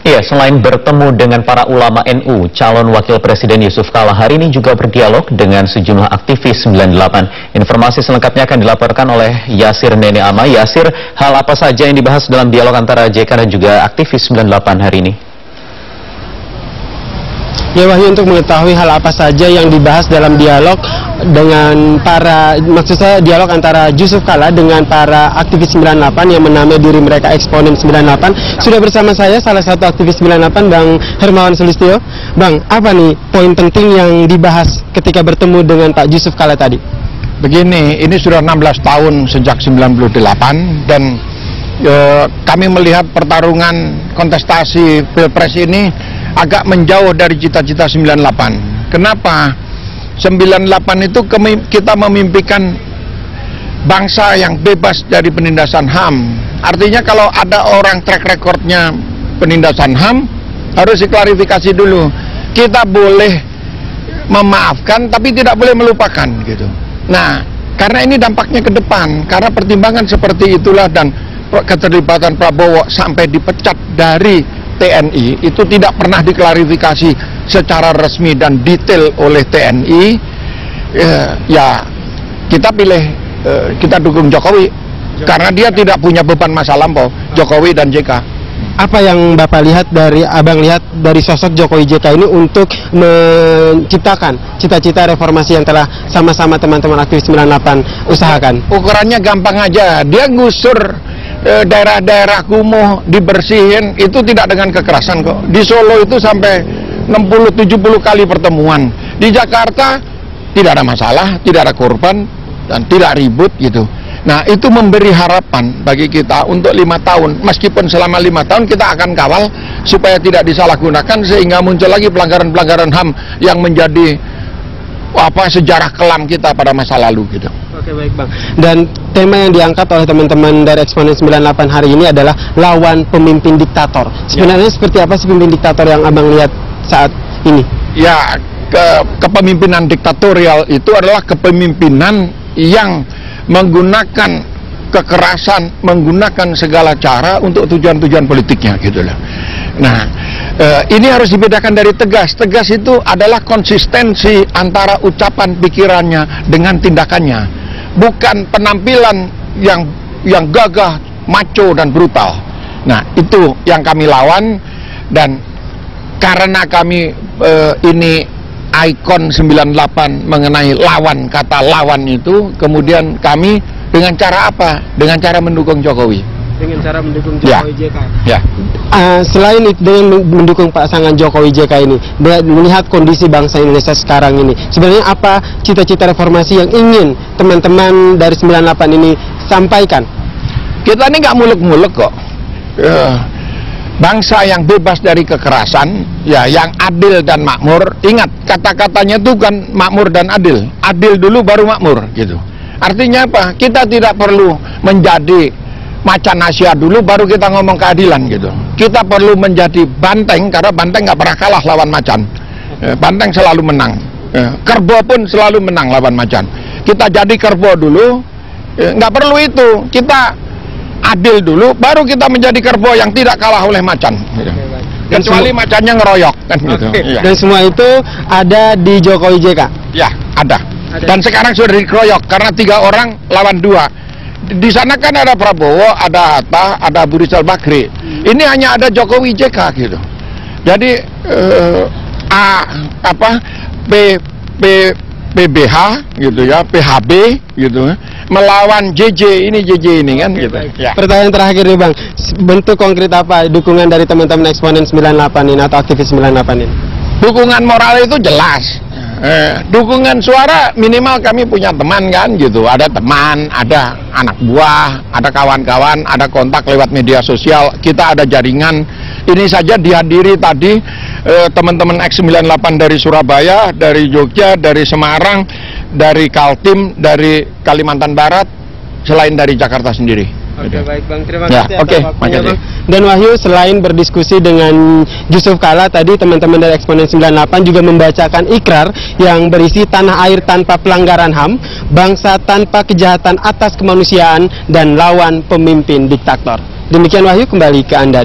Ya, selain bertemu dengan para ulama NU, calon wakil presiden Yusuf Kala hari ini juga berdialog dengan sejumlah aktivis 98. Informasi selengkapnya akan dilaporkan oleh Yasir Nene Ama. Yasir, hal apa saja yang dibahas dalam dialog antara JK dan juga aktivis 98 hari ini? Ya Wahyu, untuk mengetahui hal apa saja yang dibahas dalam dialog dengan dialog antara Yusuf Kala dengan para aktivis 98 yang menamai diri mereka Eksponen 98, sudah bersama saya salah satu aktivis 98, Bang Hermawan Sulistyo. Bang, apa nih poin penting yang dibahas ketika bertemu dengan Pak Yusuf Kala tadi? Begini, ini sudah 16 tahun sejak 98 dan kami melihat pertarungan kontestasi Pilpres ini agak menjauh dari cita-cita 98. Kenapa? 98 itu kita memimpikan bangsa yang bebas dari penindasan HAM. Artinya kalau ada orang track recordnya penindasan HAM, harus diklarifikasi dulu. Kita boleh memaafkan, tapi tidak boleh melupakan gitu. Nah, karena ini dampaknya ke depan, karena pertimbangan seperti itulah dan keterlibatan Prabowo sampai dipecat dari TNI itu tidak pernah diklarifikasi secara resmi dan detail oleh TNI. Ya kita pilih, kita dukung Jokowi karena dia tidak punya beban masa lampau, Jokowi dan JK. Apa yang Bapak lihat Abang lihat dari sosok Jokowi JK ini untuk menciptakan cita-cita reformasi yang telah sama-sama teman-teman aktivis 98 usahakan? Ukurannya gampang aja, dia gusur daerah-daerah kumuh, dibersihin, itu tidak dengan kekerasan kok. Di Solo itu sampai 60-70 kali pertemuan. Di Jakarta tidak ada masalah, tidak ada korban, dan tidak ribut gitu. Nah, itu memberi harapan bagi kita untuk 5 tahun. Meskipun selama 5 tahun kita akan kawal supaya tidak disalahgunakan sehingga muncul lagi pelanggaran-pelanggaran HAM yang menjadi sejarah kelam kita pada masa lalu gitu. Oke, baik Bang. Dan tema yang diangkat oleh teman-teman dari Eksponen 98 hari ini adalah lawan pemimpin diktator. Sebenarnya seperti apa sih pemimpin diktator yang Abang lihat saat ini? Ya, kepemimpinan diktatorial itu adalah kepemimpinan yang menggunakan kekerasan, menggunakan segala cara untuk tujuan-tujuan politiknya gitu loh. Nah, ini harus dibedakan dari tegas. Tegas itu adalah konsistensi antara ucapan pikirannya dengan tindakannya, bukan penampilan yang gagah, macho dan brutal. Nah, itu yang kami lawan, dan karena kami ini ikon 98 mengenai lawan, kata lawan itu, kemudian kami dengan cara apa? Dengan cara mendukung Jokowi. Dengan cara mendukung Jokowi JK. Ya. Selain itu dengan mendukung pasangan Jokowi JK ini, melihat kondisi bangsa Indonesia sekarang ini, sebenarnya apa cita-cita reformasi yang ingin teman-teman dari 98 ini sampaikan? Kita ini nggak muluk-muluk kok. Bangsa yang bebas dari kekerasan, ya, yang adil dan makmur. Ingat, kata-katanya itu kan makmur dan adil. Adil dulu baru makmur gitu. Artinya apa? Kita tidak perlu menjadi macan Asia dulu baru kita ngomong keadilan gitu. Kita perlu menjadi banteng, karena banteng nggak pernah kalah lawan macan. Banteng selalu menang. Kerbau pun selalu menang lawan macan. Kita jadi kerbau dulu, nggak perlu itu. Kita adil dulu, baru kita menjadi kerbau yang tidak kalah oleh macan. Gitu. Kecuali macannya ngeroyok kan gitu. Iya. Dan semua itu ada di Jokowi JK? Ya, ada. Dan sekarang sudah dikeroyok karena 3 orang lawan 2. Di sana kan ada Prabowo, ada Hatta, ada Abu Rizal Bakri. Ini hanya ada Jokowi JK gitu. Jadi PBH gitu ya, PHB gitu, melawan JJ ini kan gitu. Ya. Pertanyaan terakhir nih Bang, bentuk konkret apa dukungan dari teman-teman Eksponen 98 ini atau aktivis 98 ini? Dukungan moral itu jelas. Dukungan suara minimal kami punya teman kan gitu, ada teman, ada anak buah, ada kawan-kawan, ada kontak lewat media sosial, kita ada jaringan. Ini saja dihadiri tadi teman-teman X98 dari Surabaya, dari Jogja, dari Semarang, dari Kaltim, dari Kalimantan Barat, selain dari Jakarta sendiri. Oke, baik Bang, terima ya, kasih atas waktunya Bang. Dan Wahyu, selain berdiskusi dengan Yusuf Kala tadi, teman-teman dari Eksponen 98 juga membacakan ikrar yang berisi tanah air tanpa pelanggaran HAM, bangsa tanpa kejahatan atas kemanusiaan, dan lawan pemimpin diktator. Demikian Wahyu, kembali ke Anda di